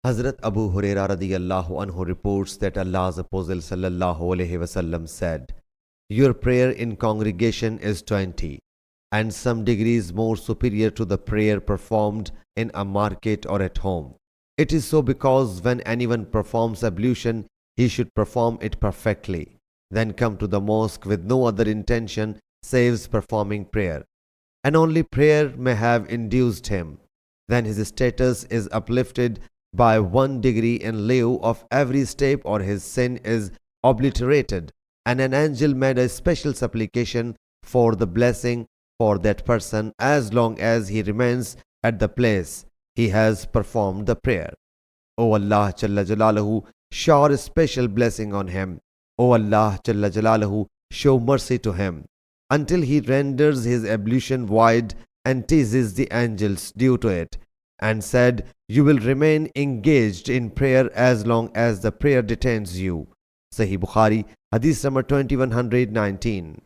Hazrat Abu Huraira radiyallahu anhu reports that Allah's Apostle sallallahu alaihi wasallam said, "Your prayer in congregation is 20, and some degrees more superior to the prayer performed in a market or at home. It is so because when anyone performs ablution, he should perform it perfectly, then come to the mosque with no other intention save performing prayer, and only prayer may have induced him. Then his status is uplifted by 1 degree in lieu of every step, or his sin is obliterated, and an angel made a special supplication for the blessing for that person as long as he remains at the place he has performed the prayer. O Allah Jalla Jalaluhu, shower a special blessing on him. O Allah Jalla Jalaluhu, show mercy to him, until he renders his ablution void and teases the angels due to it, and said, you will remain engaged in prayer as long as the prayer detains you." Sahih Bukhari, Hadith number 2119.